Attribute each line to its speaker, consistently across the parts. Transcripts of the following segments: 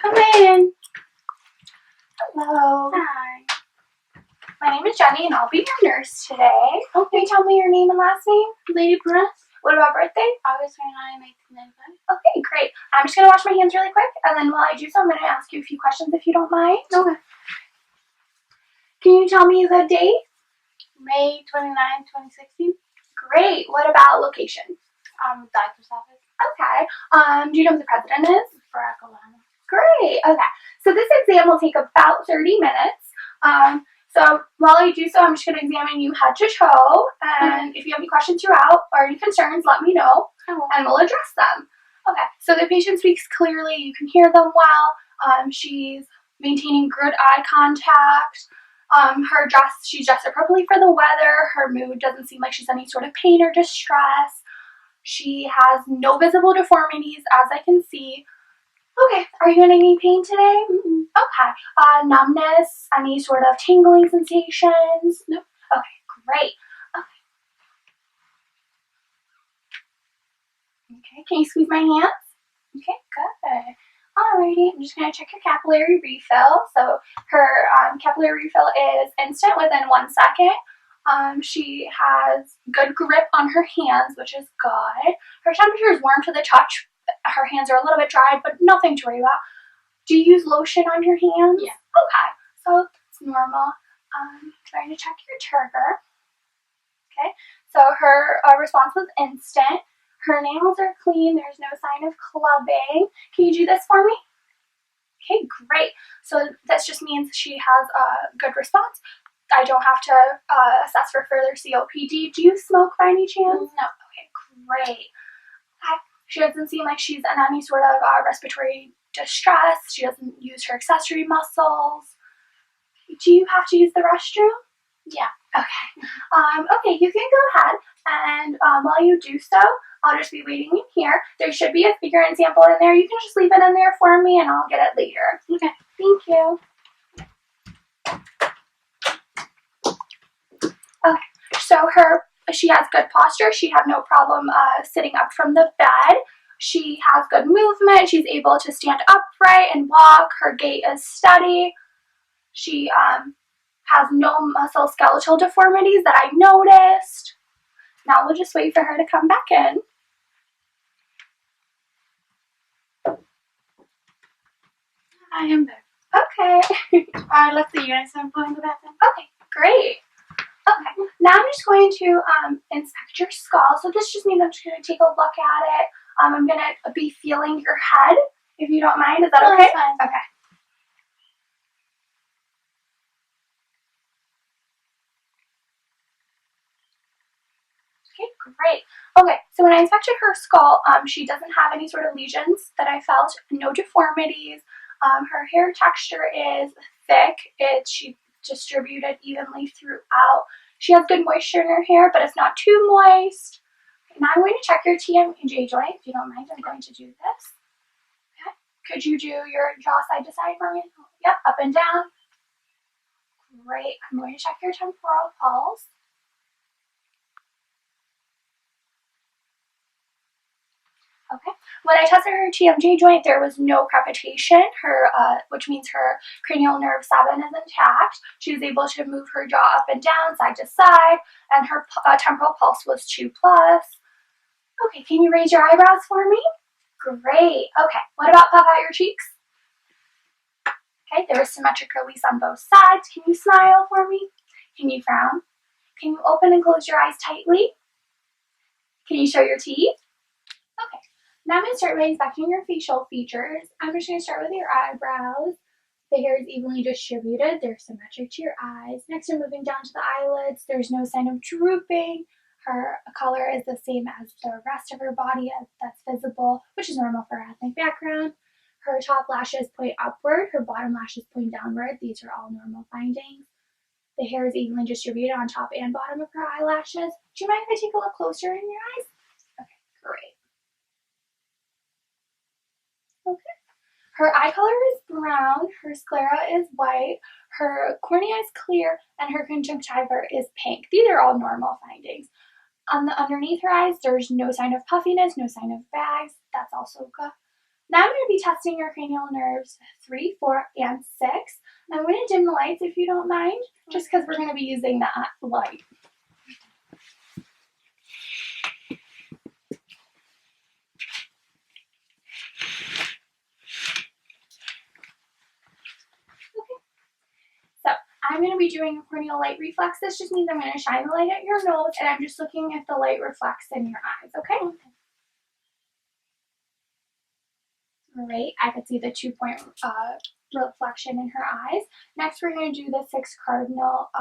Speaker 1: Come in.
Speaker 2: Hello.
Speaker 1: Hi.
Speaker 2: My name is Jenny and I'll be your nurse today.
Speaker 1: Okay.
Speaker 2: Can you tell me your name and last name?
Speaker 1: Lady Press,
Speaker 2: What about birthday?
Speaker 1: August 29, 1995.
Speaker 2: Okay, great. I'm just going to wash my hands really quick, and then while I do so, I'm going to ask you a few questions if you don't mind.
Speaker 1: Okay.
Speaker 2: Can you tell me the date?
Speaker 1: May 29, 2016.
Speaker 2: Great. What about location?
Speaker 1: Doctor's office.
Speaker 2: Okay. Do you know who the president is?
Speaker 1: Barack Obama.
Speaker 2: Great. Okay. So this exam will take about 30 minutes. So while I do so, I'm just going to examine you head to toe. And if you have any questions throughout or any concerns, let me know and we'll address them. Okay. So the patient speaks clearly. You can hear them well. She's maintaining good eye contact. She's dressed appropriately for the weather. Her mood doesn't seem like she's in any sort of pain or distress. She has no visible deformities, as I can see. Okay, are you in any pain today? Okay. Numbness, any sort of tingling sensations?
Speaker 1: Nope.
Speaker 2: Okay, great. Okay, can you squeeze my hands? Okay, good. Alrighty, I'm just going to check your capillary refill. So her capillary refill is instant within 1 second. She has good grip on her hands, which is good. Her temperature is warm to the touch. Her hands are a little bit dry, but nothing to worry about. Do you use lotion on your hands?
Speaker 1: Yeah.
Speaker 2: Okay, so it's normal. Trying to check your turgor. Okay, so her response was instant. Her nails are clean. There's no sign of clubbing. Can you do this for me? Okay, great. So this just means she has a good response. I don't have to assess for further COPD. Do you smoke by any chance?
Speaker 1: No.
Speaker 2: Okay, great. Okay. She doesn't seem like she's in any sort of respiratory distress. She doesn't use her accessory muscles. Do you have to use the restroom?
Speaker 1: Yeah.
Speaker 2: Okay. Okay, you can go ahead, and while you do so, I'll just be waiting in here. There should be a urine sample in there. You can just leave it in there for me, and I'll get it later.
Speaker 1: Okay.
Speaker 2: Thank you. Okay, so she has good posture. She had no problem sitting up from the bed. She has good movement. She's able to stand upright and walk. Her gait is steady. She has no musculoskeletal deformities that I noticed. Now we'll just wait for her to come back in.
Speaker 1: I am there.
Speaker 2: Okay.
Speaker 1: I left the urine sample in the bathroom.
Speaker 2: Okay, great. Okay, now I'm just going to inspect your skull. So this just means I'm just going to take a look at it. I'm going to be feeling your head, if you don't mind. Is that okay?
Speaker 1: That's fine.
Speaker 2: Okay. Okay, great. Okay, so when I inspected her skull, she doesn't have any sort of lesions that I felt, no deformities. Her hair texture is thick. She distributed evenly throughout. She has good moisture in her hair, but it's not too moist. Okay, now I'm going to check your TMJ joint. If you don't mind, I'm going to do this. Okay. Could you do your jaw side to side for me? Yep, up and down. Great. I'm going to check your temporal pulse. Okay. When I tested her TMJ joint, there was no crepitation, which means her cranial nerve 7 is intact. She was able to move her jaw up and down, side to side, and her temporal pulse was 2+. Okay, can you raise your eyebrows for me? Great. Okay, what about puff out your cheeks? Okay, there is symmetric release on both sides. Can you smile for me? Can you frown? Can you open and close your eyes tightly? Can you show your teeth? Okay. Now I'm going to start by inspecting your facial features. I'm just going to start with your eyebrows. The hair is evenly distributed. They're symmetric to your eyes. Next, I'm moving down to the eyelids. There's no sign of drooping. Her color is the same as the rest of her body that's visible, which is normal for her ethnic background. Her top lashes point upward. Her bottom lashes point downward. These are all normal findings. The hair is evenly distributed on top and bottom of her eyelashes. Do you mind if I take a look closer in your eyes? Okay, great. Okay. Her eye color is brown, her sclera is white, her cornea is clear, and her conjunctiva is pink. These are all normal findings. On the underneath her eyes, there's no sign of puffiness, no sign of bags. That's also good. Now I'm going to be testing your cranial nerves 3, 4, and 6. I'm going to dim the lights if you don't mind, just because we're going to be using that light. So I'm going to be doing a corneal light reflex. This just means I'm going to shine the light at your nose, and I'm just looking if the light reflects in your eyes, okay? All right, I could see the 2-point reflection in her eyes. Next, we're going to do the 6 cardinal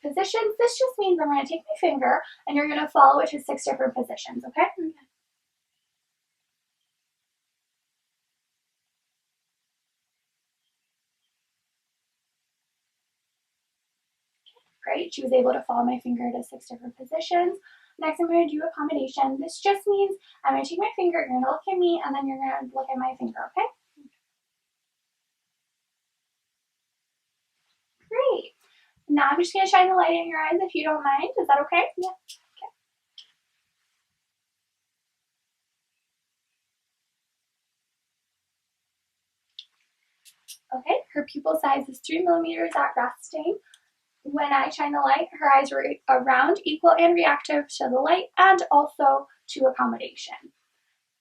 Speaker 2: positions. This just means I'm going to take my finger, and you're going to follow it to 6 different positions, okay? Great, she was able to follow my finger to 6 different positions. Next, I'm going to do accommodation. This just means I'm going to take my finger, you're going to look at me, and then you're going to look at my finger, okay? Great. Now I'm just going to shine the light in your eyes if you don't mind. Is that okay? Yeah. Okay, her pupil size is 3 millimeters at resting. When I shine the light, her eyes were round, equal, and reactive to the light, and also to accommodation.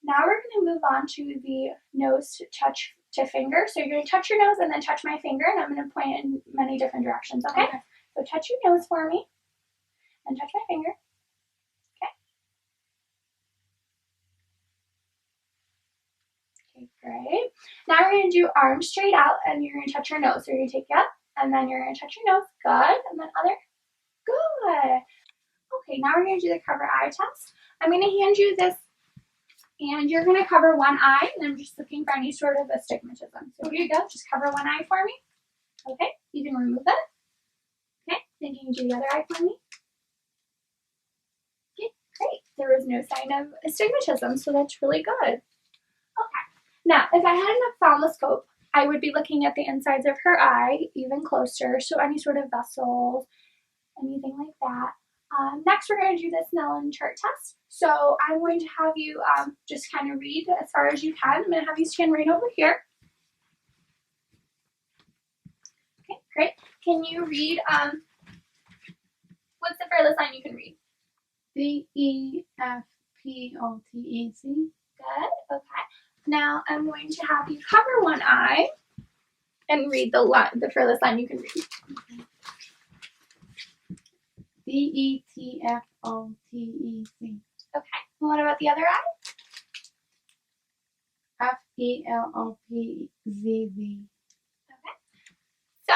Speaker 2: Now we're going to move on to the nose to touch to finger. So you're going to touch your nose and then touch my finger, and I'm going to point in many different directions, okay? So touch your nose for me, and touch my finger. Okay, great. Now we're going to do arms straight out, and you're going to touch your nose. So you're going to take it up, and then you're going to touch your nose. Good. And then other. Good. Okay, now we're going to do the cover eye test. I'm going to hand you this, and you're going to cover one eye, and I'm just looking for any sort of astigmatism. So here you go. Just cover one eye for me. Okay, you can remove it. Okay, then you can do the other eye for me. Okay, great. There was no sign of astigmatism, so that's really good. Okay. Now, if I had an ophthalmoscope, I would be looking at the insides of her eye even closer, so any sort of vessels, anything like that. Next, we're going to do the Snellen chart test. So I'm going to have you just kind of read as far as you can. I'm going to have you stand right over here. Okay, great. Can you read, what's the furthest line you can read?
Speaker 3: DEFPOTEC.
Speaker 2: Good, okay. Now I'm going to have you cover one eye and read the furthest line you can read.
Speaker 3: DETFOTEC.
Speaker 2: Okay, and what about the other eye?
Speaker 3: FELOPZV.
Speaker 2: Okay. So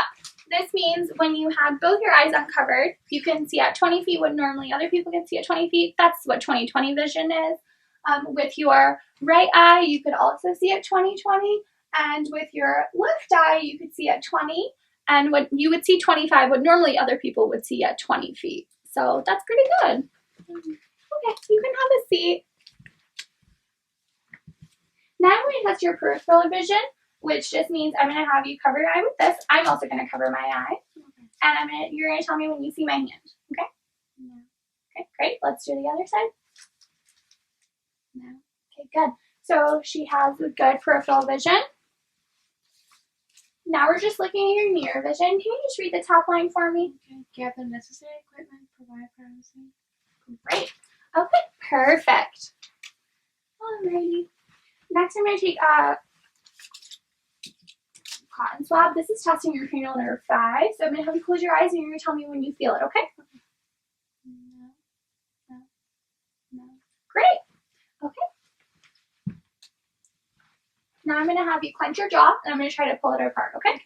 Speaker 2: this means when you have both your eyes uncovered, you can see at 20 feet what normally other people can see at 20 feet. That's what 20/20 vision is. With your right eye, you could also see at 20/20, and with your left eye, you could see at 20, and what you would see 25, what normally other people would see at 20 feet. So that's pretty good. Okay, you can have a seat. Now I'm going to test your peripheral vision, which just means I'm going to have you cover your eye with this. I'm also going to cover my eye, and you're going to tell me when you see my hand. Okay?
Speaker 3: No.
Speaker 2: Okay, great. Let's do the other side. No. Okay, good. So she has a good peripheral vision. Now we're just looking at your near vision. Can you just read the top line for me?
Speaker 3: Okay. Gather necessary equipment. Provide privacy.
Speaker 2: Great. Okay, perfect. Alrighty. Next, I'm going to take a cotton swab. This is testing your cranial nerve 5. So I'm going to have you close your eyes, and you're going to tell me when you feel it, okay?
Speaker 3: No. No. No.
Speaker 2: Great. Okay. Now I'm going to have you clench your jaw, and I'm going to try to pull it apart, okay? Okay,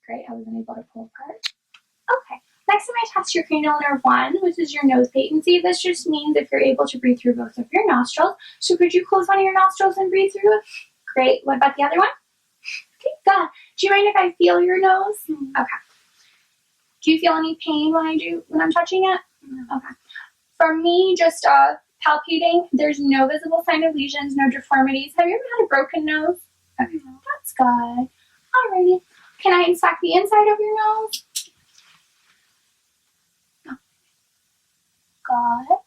Speaker 2: great. I wasn't able to pull apart. Okay. Next, I'm going to test your cranial nerve 1, which is your nose patency. This just means if you're able to breathe through both of your nostrils. So could you close one of your nostrils and breathe through it? Great. What about the other one? Okay, good. Do you mind if I feel your nose? Okay. Do you feel any pain when I'm touching it?
Speaker 3: No.
Speaker 2: Okay. For me, just palpating, there's no visible sign of lesions, no deformities. Have you ever had a broken nose? Okay,
Speaker 3: No.
Speaker 2: that's good. Alrighty. Can I inspect the inside of your nose? No. Good.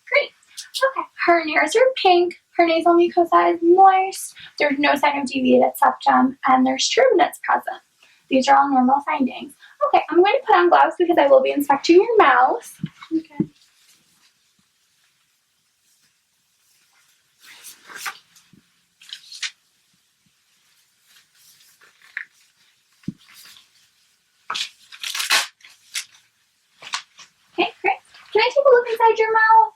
Speaker 2: Great. Okay, her ears are pink, her nasal mucosa is moist, there's no sign of deviated septum, and there's turbinates present. These are all normal findings. Okay, I'm going to put on gloves because I will be inspecting your mouth.
Speaker 3: Okay.
Speaker 2: Okay, great. Can I take a look inside your mouth?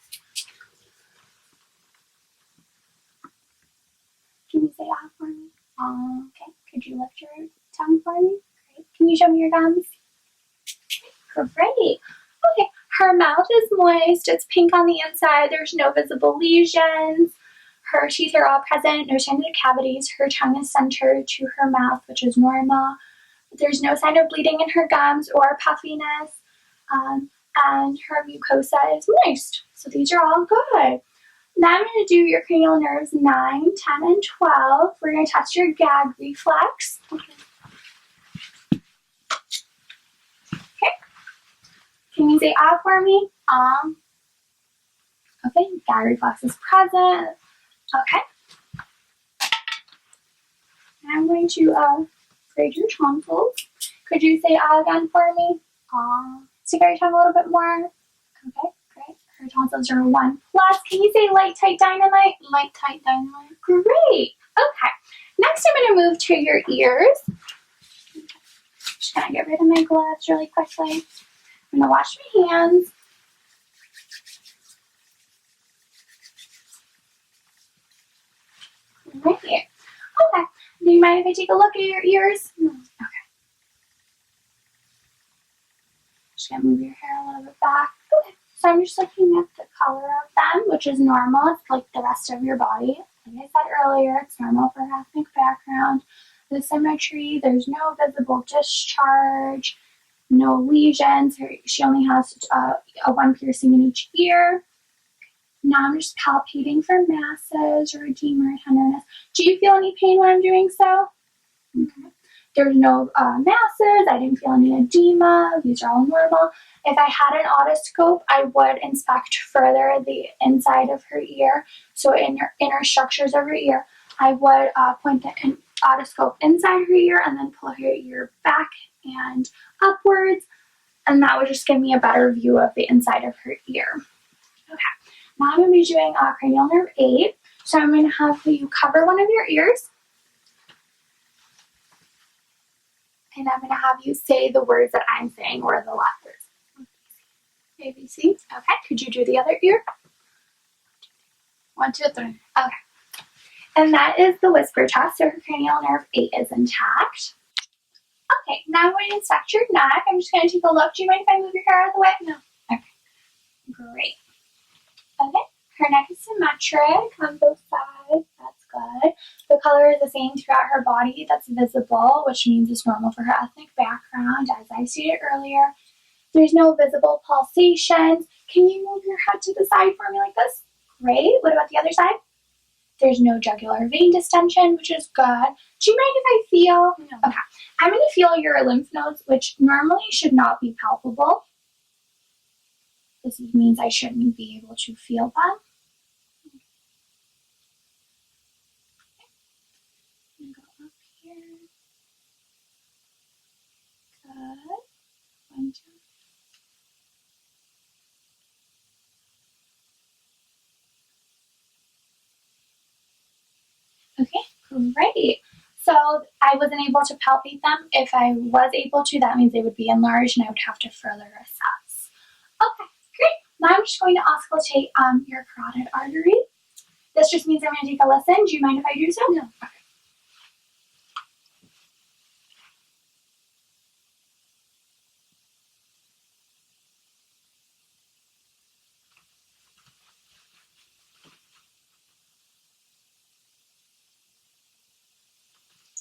Speaker 2: Can you say ah for me? Okay. Could you lift your tongue for me? Great. Can you show me your gums? Great. Okay. Her mouth is moist. It's pink on the inside. There's no visible lesions. Her teeth are all present. No sign of cavities. Her tongue is centered to her mouth, which is normal. There's no sign of bleeding in her gums or puffiness. And her mucosa is moist. So these are all good. Now I'm going to do your cranial nerves 9, 10, and 12. We're going to test your gag reflex. Okay. Can you say ah for me? Okay, gag reflex is present. Okay. And I'm going to grade your tonsils. Could you say ah again for me? Stick out your tongue a little bit more. Okay, great. Her tonsils are 1 plus. Can you say light, tight, dynamite?
Speaker 1: Light, tight, dynamite.
Speaker 2: Great. Okay. Next, I'm going to move to your ears. Just gonna get rid of my gloves really quickly. I'm gonna wash my hands. Right here. Okay. Do you mind if I take a look at your ears?
Speaker 1: No.
Speaker 2: Okay. Just gonna move your hair a little bit back. Okay. So I'm just looking at the color of them, which is normal. It's like the rest of your body. Like I said earlier, it's normal for an ethnic background. The symmetry, there's no visible discharge, no lesions. She only has a 1 piercing in each ear. Now I'm just palpating for masses or edema or tenderness. Do you feel any pain when I'm doing so? Okay. There's no masses. I didn't feel any edema. These are all normal. If I had an otoscope, I would inspect further the inside of her ear. So in your inner structures of her ear, I would point the otoscope inside her ear and then pull her ear back and upwards. And that would just give me a better view of the inside of her ear. Okay. Now I'm going to be doing cranial nerve 8. So I'm going to have you cover one of your ears. And I'm going to have you say the words that I'm saying or the letters.
Speaker 1: ABC.
Speaker 2: Okay. Could you do the other ear?
Speaker 1: 1, 2, 3.
Speaker 2: Okay. And that is the whisper test. So her cranial nerve 8 is intact. Okay. Now I'm going to inspect your neck. I'm just going to take a look. Do you mind if I move your hair out of the way?
Speaker 1: No.
Speaker 2: Okay. Great. Okay. Her neck is symmetric on both sides. That's good. The color is the same throughout her body. That's visible, which means it's normal for her ethnic background, as I stated earlier. There's no visible pulsations. Can you move your head to the side for me like this? Great. What about the other side? There's no jugular vein distension, which is good. Do you mind if I feel?
Speaker 1: No.
Speaker 2: Okay. I'm going to feel your lymph nodes, which normally should not be palpable. This means I shouldn't be able to feel them. I'm going to go up here. Good. 1, 2. Okay, great. So I wasn't able to palpate them. If I was able to, that means they would be enlarged and I would have to further assess. Okay, great. Now I'm just going to auscultate your carotid artery. This just means I'm going to take a listen. Do you mind if I do so?
Speaker 1: No.
Speaker 2: Okay.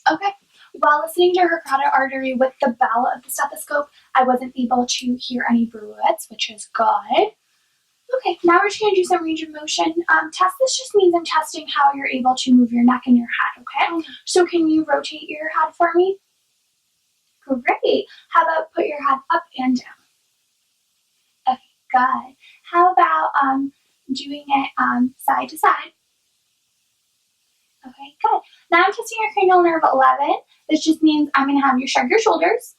Speaker 2: Okay. While listening to her carotid artery with the bell of the stethoscope, I wasn't able to hear any bruits, which is good. Okay, now we're just going to do some range of motion test. This just means I'm testing how you're able to move your neck and your head, okay? So can you rotate your head for me? Great. How about put your head up and down? Okay, good. How about doing it side to side. Okay, good. Now I'm testing your cranial nerve 11. This just means I'm going to have you shrug your shoulders.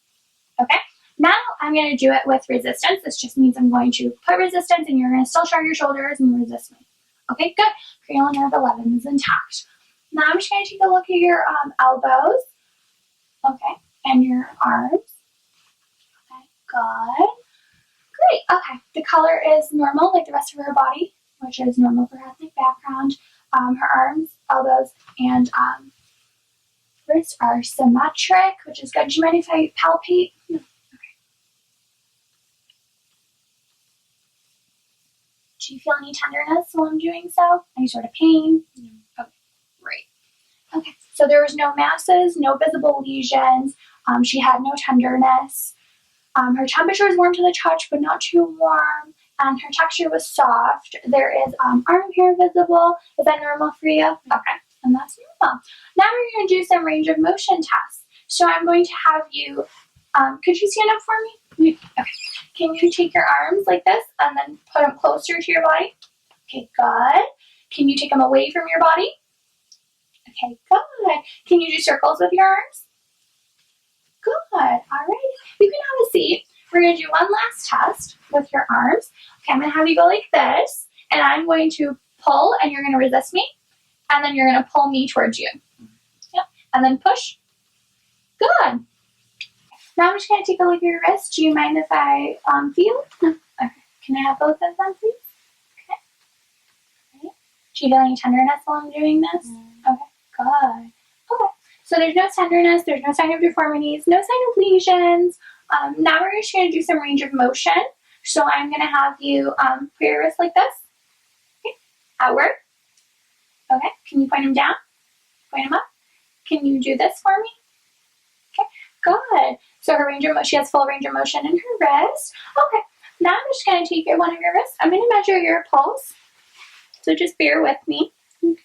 Speaker 2: Okay. Now I'm going to do it with resistance. This just means I'm going to put resistance and you're going to still shrug your shoulders and resist me. Okay, good. Cranial nerve 11 is intact. Now I'm just going to take a look at your elbows. Okay, and your arms. Okay, good. Great. Okay, the color is normal like the rest of her body, which is normal for her ethnic background. Her arms, elbows, and wrists are symmetric, which is good. Do you mind if I palpate? No. Okay. Do you feel any tenderness while I'm doing so? Any sort of pain?
Speaker 3: No.
Speaker 2: Okay, great. Okay, so there was no masses, no visible lesions. She had no tenderness. Her temperature was warm to the touch, but not too warm. And her texture was soft. There is arm hair visible. Is that normal for you? Okay, and that's normal. Now we're going to do some range of motion tests. So I'm going to have you, could you stand up for me? Okay. Can you take your arms like this and then put them closer to your body? Okay, good. Can you take them away from your body? Okay, good. Can you do circles with your arms? Good. All right. You can have a seat. We're going to do one last test with your arms. Okay, I'm going to have you go like this, and I'm going to pull, and you're going to resist me, and then you're going to pull me towards you. Yep. And then push. Good. Now I'm just going to take a look at your wrist. Do you mind if I feel? No. Okay. Can I have both of them, please? Okay. Okay. Do you feel any tenderness while I'm doing this? Okay. Good. Okay. So there's no tenderness, there's no sign of deformities, no sign of lesions. Now we're just going to do some range of motion. So I'm going to have you put your wrist like this. Okay. Outward. Okay. Can you point them down? Point them up. Can you do this for me? Okay. Good. So her range of motion, she has full range of motion in her wrist. Okay. Now I'm just going to take one of your wrists. I'm going to measure your pulse. So just bear with me. Okay.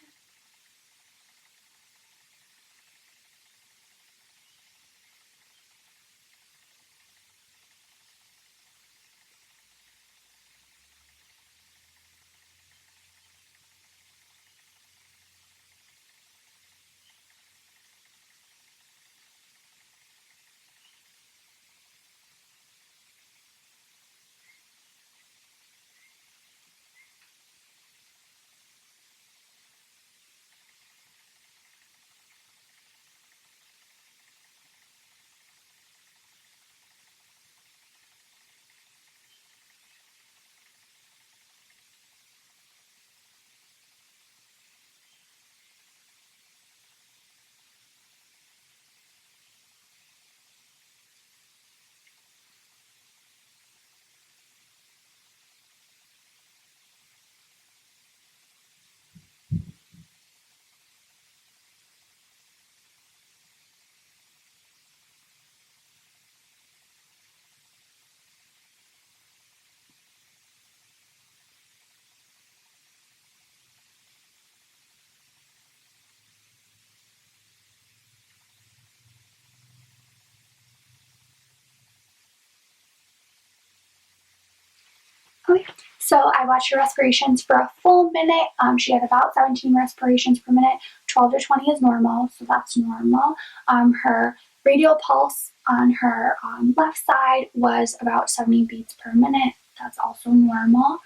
Speaker 2: Okay. So I watched her respirations for a full minute. She had about 17 respirations per minute. 12 to 20 is normal, so that's normal. Her radial pulse on her left side was about 70 beats per minute. That's also normal.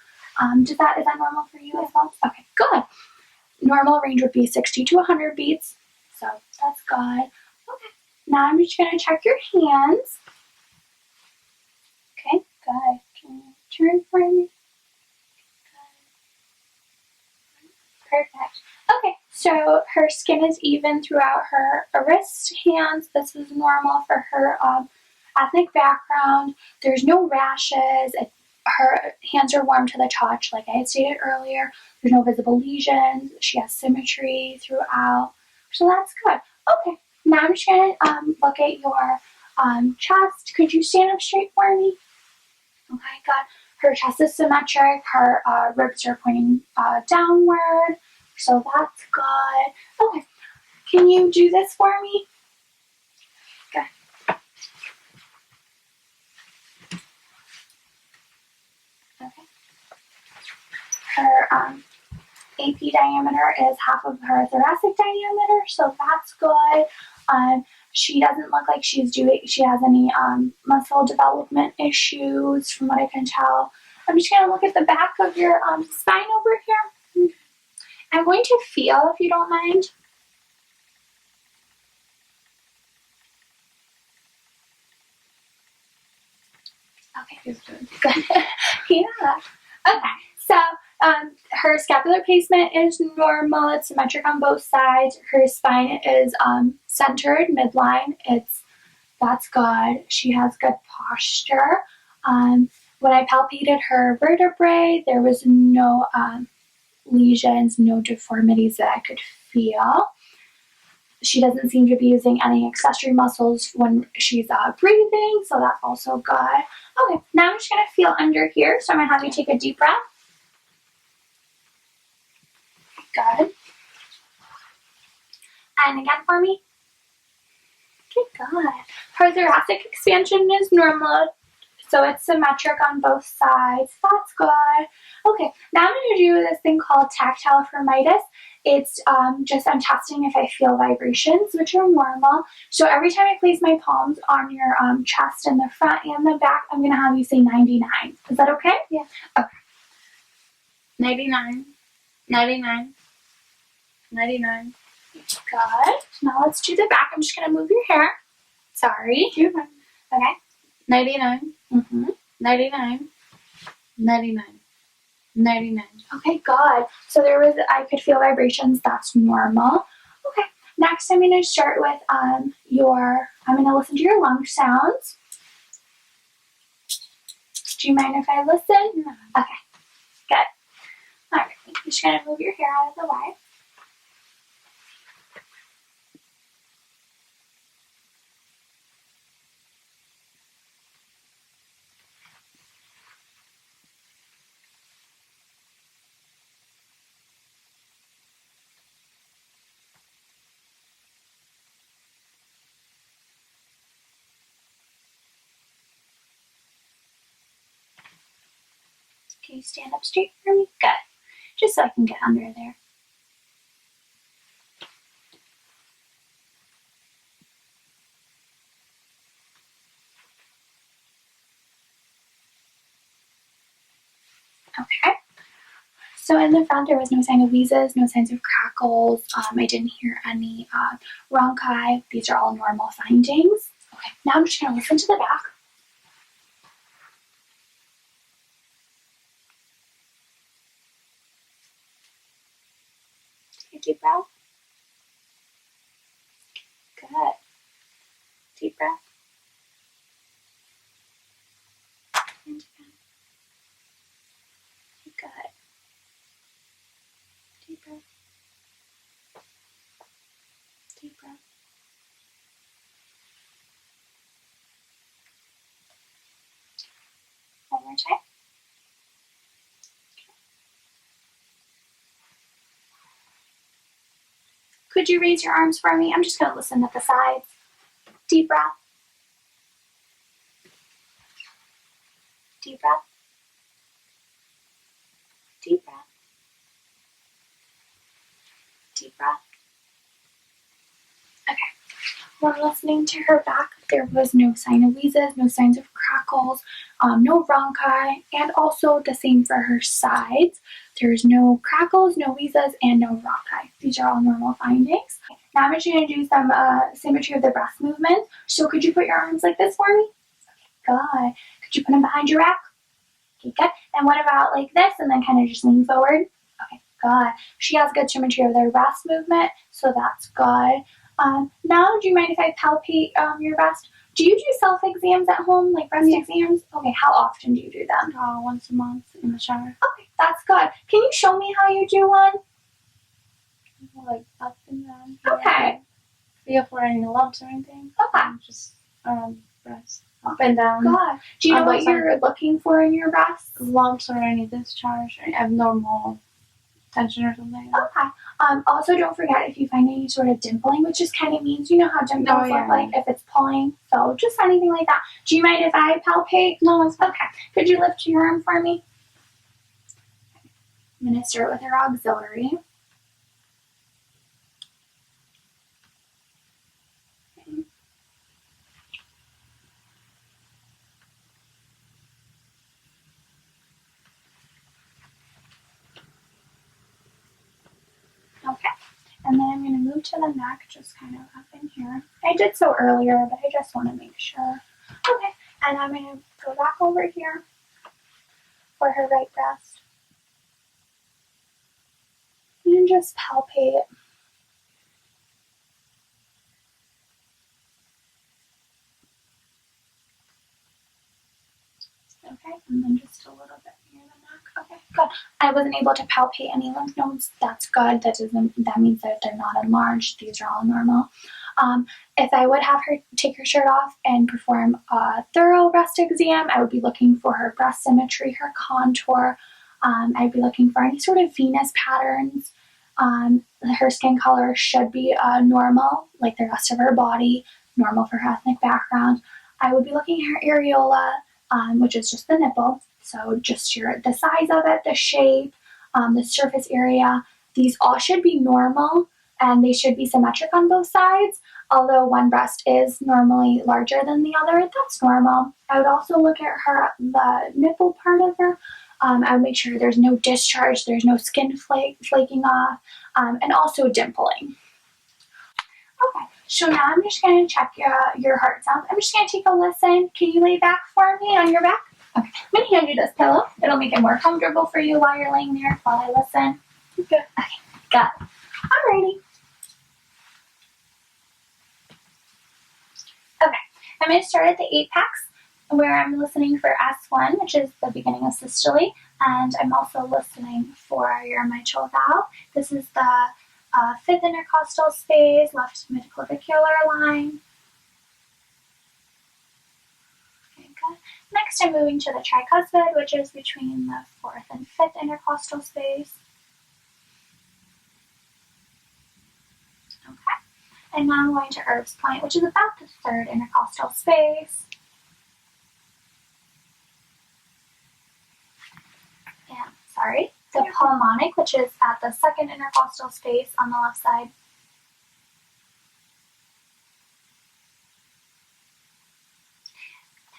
Speaker 2: Is that normal for you as well? Okay, good. Normal range would be 60 to 100 beats, so that's good. Okay, now I'm just going to check your hands. Okay, good. Can you turn for me? Perfect. Okay, so her skin is even throughout her wrists, hands. This is normal for her ethnic background. There's no rashes. Her hands are warm to the touch, like I had stated earlier. There's no visible lesions. She has symmetry throughout. So that's good. Okay, now I'm just going to look at your chest. Could you stand up straight for me? Okay, good. Her chest is symmetric. Her ribs are pointing downward. So that's good. Okay. Can you do this for me? Good. Okay. her AP diameter is half of her thoracic diameter, so that's good. She doesn't look like she has any muscle development issues from what I can tell. I'm just going to look at the back of your spine over here. I'm going to feel, if you don't mind. Okay, good. Yeah. Okay, so her scapular placement is normal. It's symmetric on both sides. Her spine is centered midline. That's good. She has good posture. When I palpated her vertebrae, there was no lesions, no deformities that I could feel. She doesn't seem to be using any accessory muscles when she's breathing, so that's also good. Okay, now I'm just going to feel under here, so I'm going to have you take a deep breath. Good. And again for me. Okay, good. Her thoracic expansion is normal, so it's symmetric on both sides. That's good. Okay, now I'm going to do this thing called tactile firmitis. It's I'm testing if I feel vibrations, which are normal. So every time I place my palms on your chest in the front and the back, I'm going to have you say 99. Is that okay?
Speaker 3: Yeah.
Speaker 2: Okay.
Speaker 3: 99, 99, 99.
Speaker 2: Good. Now let's do the back. I'm just going to move your hair. Sorry.
Speaker 3: You're fine.
Speaker 2: Okay.
Speaker 3: 99,
Speaker 2: Mm-hmm.
Speaker 3: 99, 99, 99.
Speaker 2: Okay, good. So I could feel vibrations. That's normal. Okay. Next, I'm going to start with I'm going to listen to your lung sounds. Do you mind if I listen?
Speaker 3: No.
Speaker 2: Okay. Good. All right. I'm just going to move your hair out of the way. Can you stand up straight for me? Good. Just so I can get under there. Okay. So in the front, there was no sign of wheezes, no signs of crackles. I didn't hear any rhonchi. These are all normal findings. Okay. Now I'm just going to listen to the back. Take a deep breath. Good. Deep breath. And again. Good. Deep breath. Deep breath. One more time. Could you raise your arms for me? I'm just going to listen at the sides. Deep breath. Deep breath. Deep breath. Deep breath. Okay. When listening to her back, there was no sign of wheezes, no signs of crackles, no rhonchi, and also the same for her sides. There's no crackles, no wheezes, and no rhonchi. These are all normal findings. Now I'm actually going to do some symmetry of the breast movement. So could you put your arms like this for me? Okay, good. Could you put them behind your back? Okay, good. And what about like this and then kind of just lean forward? Okay, good. She has good symmetry of their breast movement, so that's good. Now, do you mind if I palpate your breast? Do you do self-exams at home, like breast exams? Okay, how often do you do them?
Speaker 3: Once a month in the shower.
Speaker 2: Okay, that's good. Can you show me how you do one?
Speaker 3: Like up and down.
Speaker 2: Okay.
Speaker 3: Feel for any lumps or anything.
Speaker 2: Okay.
Speaker 3: Just breast. Up and down.
Speaker 2: Good. Do you know what you're looking for in your breast?
Speaker 3: Lumps or any discharge or abnormal tension or something.
Speaker 2: Okay. Also, don't forget if you find any sort of dimpling, which just kind of means, you know how dimples look like if it's pulling. So just anything like that. Do you mind if I palpate?
Speaker 3: No, it's fine.
Speaker 2: Okay. Could you lift your arm for me? I'm going to start with her auxiliary. Okay, and then I'm going to move to the neck, just kind of up in here. I did so earlier, but I just want to make sure. Okay, and I'm going to go back over here for her right breast. And just palpate. Okay, and then just a little bit near the neck. Okay, good. I wasn't able to palpate any lymph nodes. That's good. That means that they're not enlarged. These are all normal. If I would have her take her shirt off and perform a thorough breast exam, I would be looking for her breast symmetry, her contour. I'd be looking for any sort of venous patterns. Her skin color should be normal, like the rest of her body, normal for her ethnic background. I would be looking at her areola, which is just the nipple. So just the size of it, the shape, the surface area. These all should be normal, and they should be symmetric on both sides. Although one breast is normally larger than the other, that's normal. I would also look at the nipple part of her. I would make sure there's no discharge, there's no skin flaking off, and also dimpling. Okay, so now I'm just going to check your heart sounds. I'm just going to take a listen. Can you lay back for me on your back? Okay, I'm going to hand you this pillow. It'll make it more comfortable for you while you're laying there while I listen. Okay, got it. Alrighty. Okay, I'm going to start at the apex, where I'm listening for S1, which is the beginning of systole, and I'm also listening for your mitral valve. This is the fifth intercostal space, left midclavicular line. Okay, good. Next, I'm moving to the tricuspid, which is between the fourth and fifth intercostal space. Okay. And now I'm going to Erb's point, which is about the third intercostal space. And, the pulmonic, which is at the second intercostal space on the left side.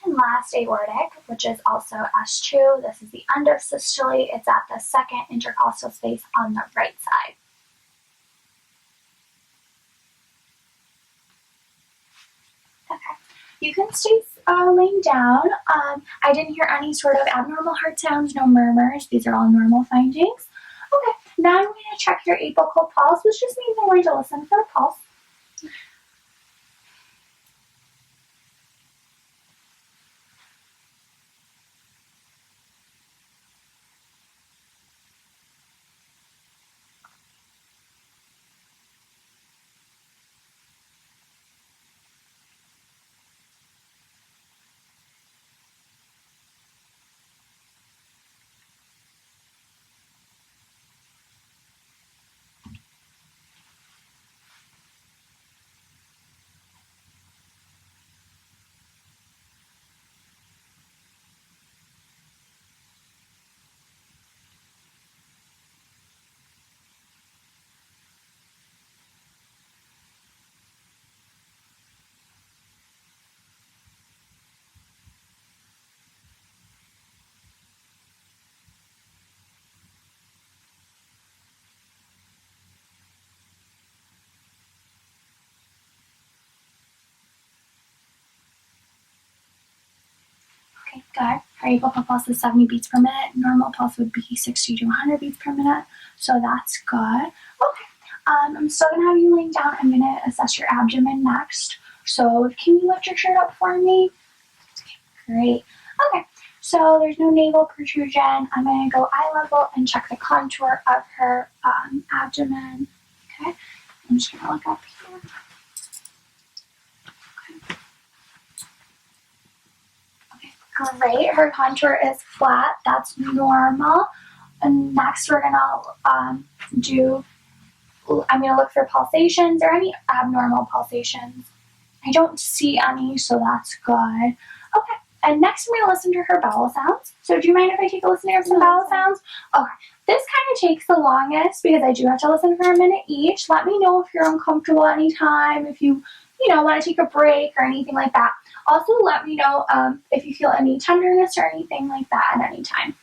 Speaker 2: And last, aortic, which is also S2. This is the end of systole. It's at the second intercostal space on the right side. Okay. You can stay laying down. I didn't hear any sort of abnormal heart sounds, no murmurs. These are all normal findings. Okay, now I'm going to check your apical pulse, which just means I'm going to listen for a pulse. Okay, good. Our apical pulse is 70 beats per minute. Normal pulse would be 60 to 100 beats per minute. So that's good. Okay. I'm still going to have you laying down. I'm going to assess your abdomen next. So can you lift your shirt up for me? Okay, great. Okay. So there's no navel protrusion. I'm going to go eye level and check the contour of her abdomen. Okay. I'm just going to look up here. Great, her contour is flat, that's normal. And next we're gonna I'm gonna look for pulsations or any abnormal pulsations. I don't see any, so that's good. Okay, and next I'm gonna listen to her bowel sounds. So do you mind if I take a listen to some bowel sounds? Okay, This kind of takes the longest because I do have to listen for a minute each. Let me know if you're uncomfortable anytime, if you want to take a break or anything like that. Also, let me know if you feel any tenderness or anything like that at any time.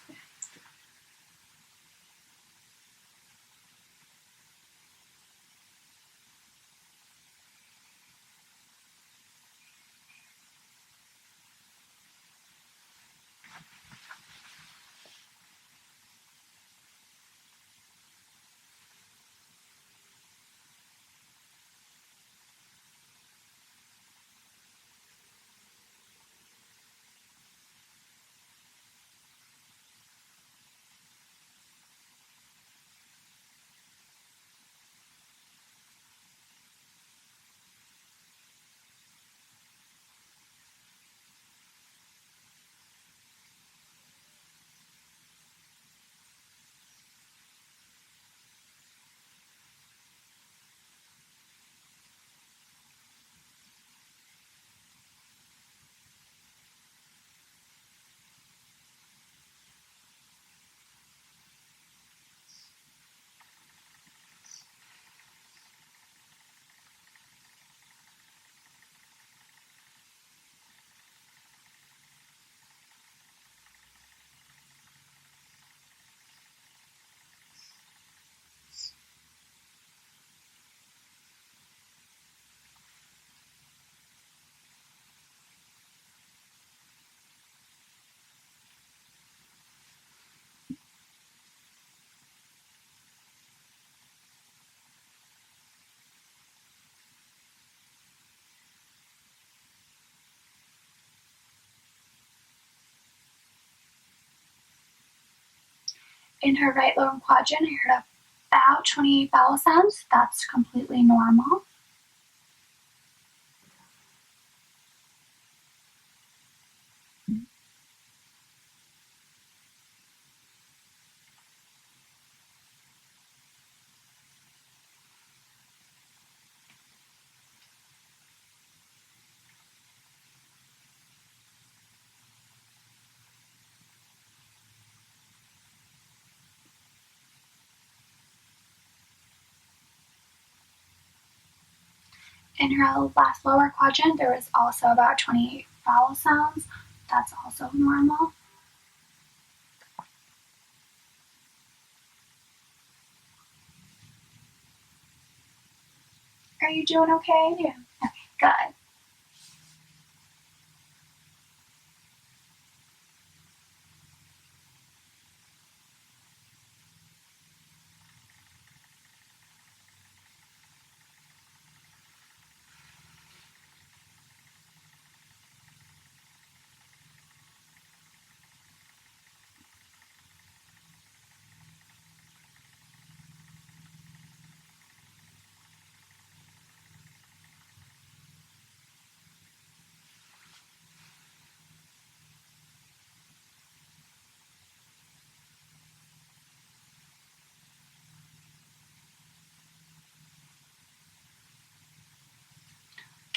Speaker 2: In her right lower quadrant, I heard about 28 vowel sounds. That's completely normal. In her last lower quadrant, there was also about 28 vowel sounds. That's also normal. Are you doing okay?
Speaker 3: Yeah.
Speaker 2: Okay, good.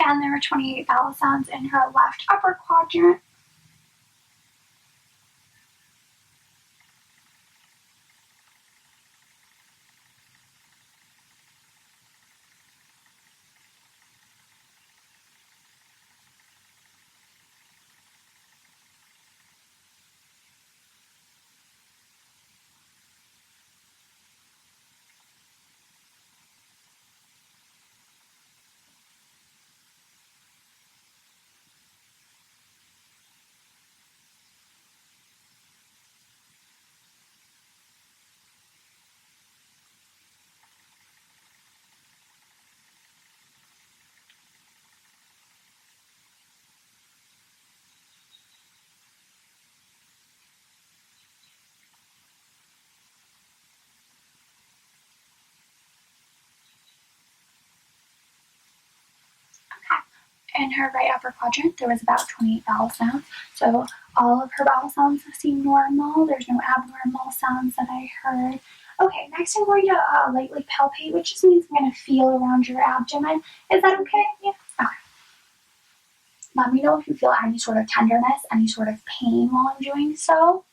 Speaker 2: Again, there were 28 vowel sounds in her left upper quadrant. In her right upper quadrant, there was about 28 vowel sounds. So all of her vowel sounds seem normal. There's no abnormal sounds that I heard. Okay, next I'm going to lightly palpate, which just means I'm going to feel around your abdomen. Is that okay? Yeah. Okay. Let me know if you feel any sort of tenderness, any sort of pain while I'm doing so.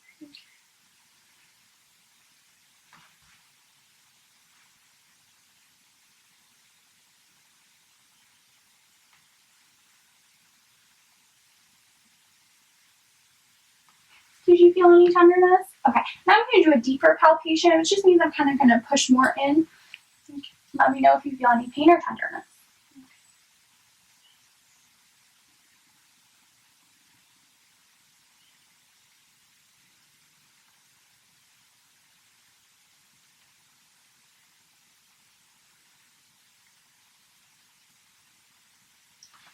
Speaker 2: Did you feel any tenderness? Okay. Now I'm going to do a deeper palpation, which just means I'm kind of going to push more in. Let me know if you feel any pain or tenderness.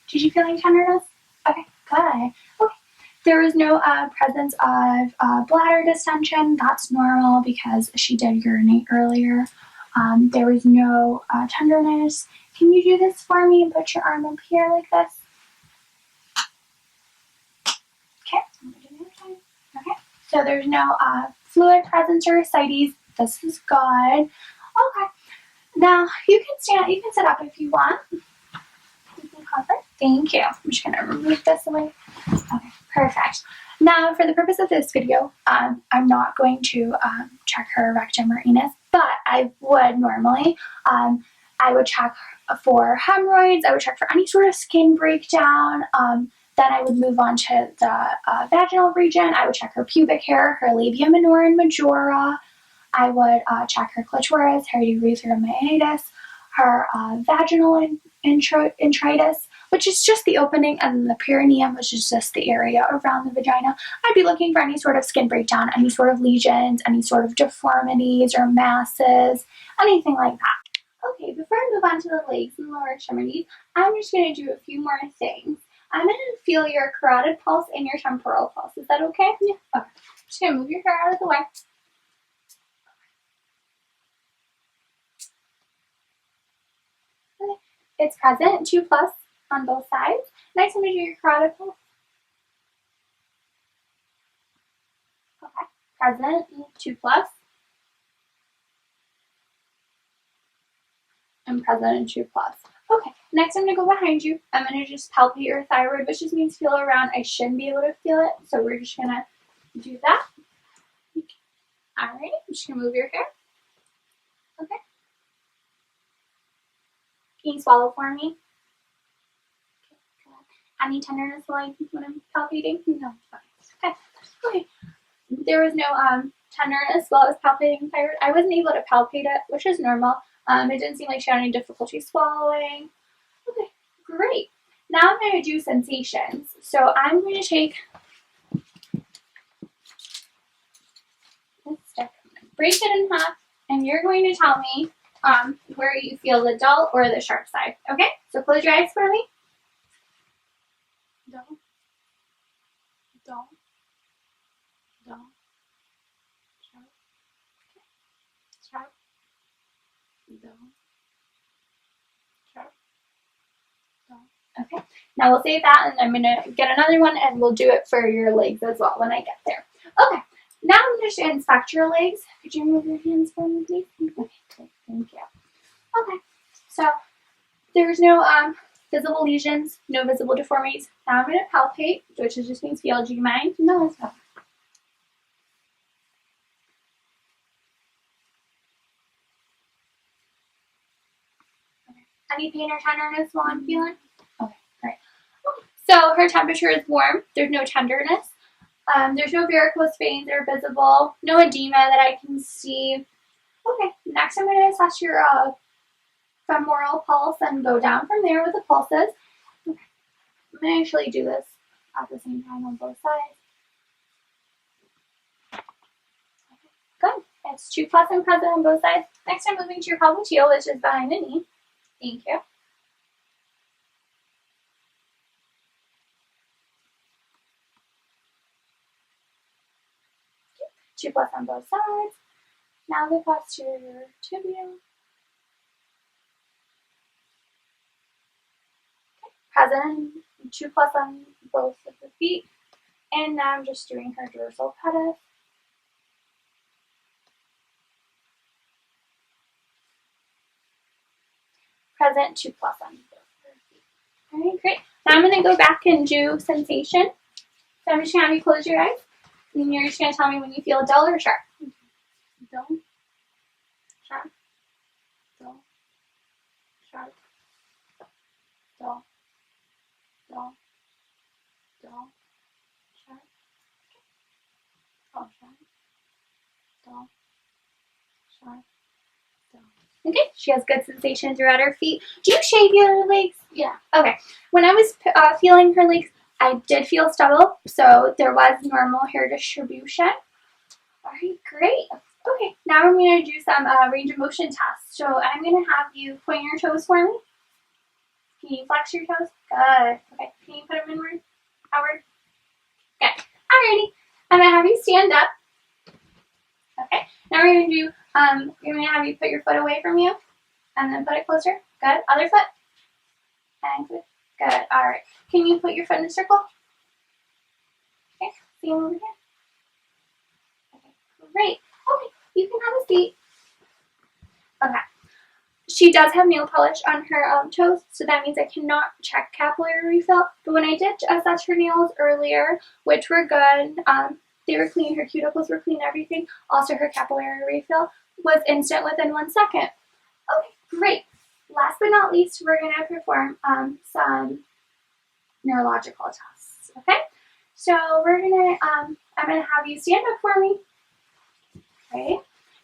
Speaker 2: Did you feel any tenderness? Okay, good. Okay. There was no presence of bladder distension. That's normal because she did urinate earlier. There was no tenderness. Can you do this for me and put your arm up here like this? Okay. I'm gonna do the other side. Okay. So there's no fluid presence or ascites. This is good. Okay. Now you can stand. You can sit up if you want. Thank you. I'm just going to remove this away. Okay, perfect. Now, for the purpose of this video, I'm not going to check her rectum or anus, but I would normally. I would check for hemorrhoids. I would check for any sort of skin breakdown. Then I would move on to the vaginal region. I would check her pubic hair, her labia minora and majora. I would check her clitoris, her urethra meatus, her vaginal intritus, which is just the opening, and the perineum, which is just the area around the vagina. I'd be looking for any sort of skin breakdown, any sort of lesions, any sort of deformities or masses, anything like that. Okay, before I move on to the legs and lower extremities, I'm just going to do a few more things. I'm going to feel your carotid pulse and your temporal pulse. Is that okay? Yeah. Okay. Just going to move your hair out of the way. Okay. It's present, 2+ on both sides. Next, I'm going to do your carotid pulse. Okay. Present, 2+. And present and 2+. Okay, next I'm going to go behind you. I'm going to just palpate your thyroid, which just means feel around. I shouldn't be able to feel it, so we're just going to do that. Alright, I'm just going to move your hair. Okay. Can you swallow for me? Okay. Any tenderness when I'm palpating? No. Okay. Okay. There was no tenderness while I was palpating thyroid. I wasn't able to palpate it, which is normal. It didn't seem like she had any difficulty swallowing. Okay, great. Now I'm going to do sensations. So I'm going to take this stick, break it in half, and you're going to tell me where you feel the dull or the sharp side. Okay? So close your eyes for me. Dull, dull, dull, sharp, sharp, dull, sharp, dull. Okay. Now we'll save that, and I'm going to get another one, and we'll do it for your legs as well when I get there. Okay. Now I'm going to inspect your legs. Could you move your hands for me, please? Okay, great. Thank you. Okay. So there's no visible lesions, no visible deformities. Now I'm going to palpate, which just means feel. Do you mind? No, it's not. Okay. Any pain or tenderness while I'm feeling? Okay, great. Okay. So her temperature is warm. There's no tenderness. There's no varicose veins that are visible. No edema that I can see. Okay, next I'm going to assess your femoral pulse and go down from there with the pulses. Okay. I'm going to actually do this at the same time on both sides. Okay, good. It's 2+ and present on both sides. Next I'm moving to your pelvic heel, which is behind the knee. Thank you. 2+ on both sides. Now the posterior tibial. Present, 2+ on both of the feet. And now I'm just doing her dorsal pedis. Present, 2+ on both of her feet. Alright, great. Now I'm going to go back and do sensation. So I'm just going to have you close your eyes. And you're just going to tell me when you feel dull or sharp. Dull, sharp, dull, sharp, dull, dull, dull, sharp.
Speaker 3: Oh, sharp. Dull. Sharp. Dull.
Speaker 2: Okay, she has good sensation throughout her feet. Do you shave your legs?
Speaker 3: Yeah.
Speaker 2: Okay. When I was feeling her legs, I did feel stubble, so there was normal hair distribution. All right, great. Okay, now I'm going to do some range of motion tests. So I'm going to have you point your toes for me. Can you flex your toes? Good. Okay, can you put them inward, outward? Good. Alrighty. I'm going to have you stand up. Okay, now we're going to do, I'm going to have you put your foot away from you, and then put it closer. Good. Other foot. And good. Good. Alright. Can you put your foot in a circle? Okay, same over here. Okay, great. Okay, you can have a seat. Okay. She does have nail polish on her toes, so that means I cannot check capillary refill. But when I did assess her nails earlier, which were good, they were clean, her cuticles were clean, everything. Also, her capillary refill was instant within 1 second. Okay, great. Last but not least, we're going to perform some neurological tests, okay? So we're going to, I'm going to have you stand up for me. Okay.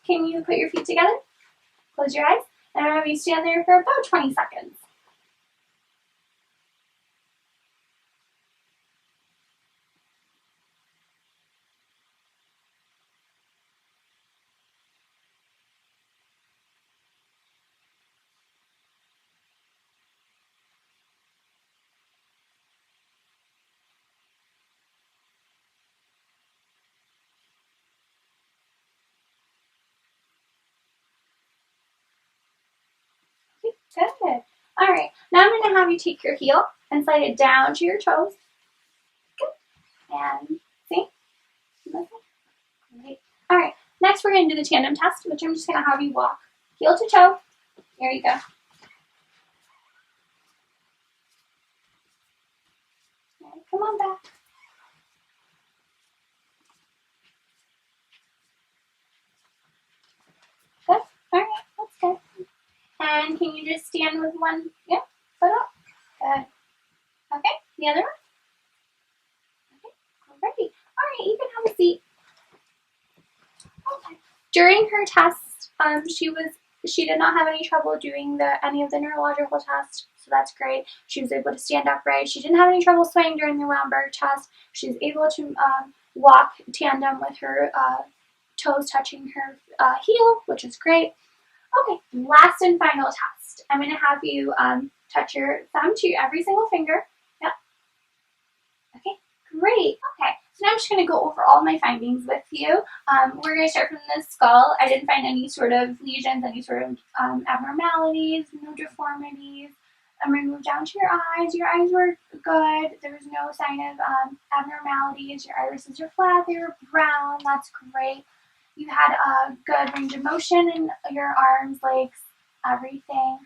Speaker 2: Can you put your feet together? Close your eyes. And I'm going to have you stand there for about 20 seconds. Okay, good. All right. Now I'm going to have you take your heel and slide it down to your toes. Good. And see? Great. All right. Next, we're going to do the tandem test, which I'm just going to have you walk heel to toe. There you go. All right, come on back. Good. All right. That's good. And can you just stand with one foot up? Good. Okay. The other one? Okay. Great. All right. You can have a seat. Okay. During her test, she did not have any trouble doing any of the neurological tests, so that's great. She was able to stand upright. She didn't have any trouble swaying during the Romberg test. She was able to walk tandem with her toes touching her heel, which is great. Okay, last and final test. I'm going to have you touch your thumb to every single finger. Yep. Okay, great. Okay, so now I'm just going to go over all my findings with you. We're going to start from the skull. I didn't find any sort of lesions, any sort of abnormalities, no deformities. I'm going to move down to your eyes. Your eyes were good. There was no sign of abnormalities. Your irises are flat. They were brown. That's great. You had a good range of motion in your arms, legs, everything,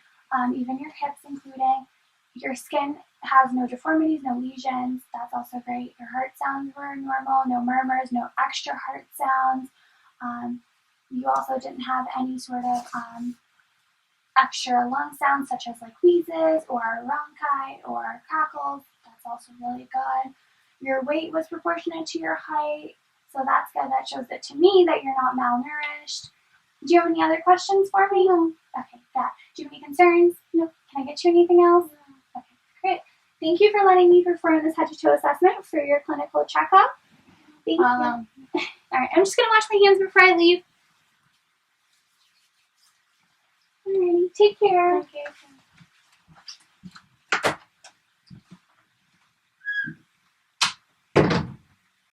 Speaker 2: even your hips including. Your skin has no deformities, no lesions. That's also great. Your heart sounds were normal, no murmurs, no extra heart sounds. You also didn't have any sort of extra lung sounds such as like wheezes or rhonchi or crackles. That's also really good. Your weight was proportionate to your height. So that's good. That shows it to me that you're not malnourished. Do you have any other questions for me?
Speaker 3: No.
Speaker 2: Okay, that. Do you have any concerns? No. Can I get you anything else? No. Okay, great. Thank you for letting me perform this head-to-toe assessment for your clinical checkup. Thank you. All right, I'm just going to wash my hands before I leave. All right, take care.
Speaker 3: Okay.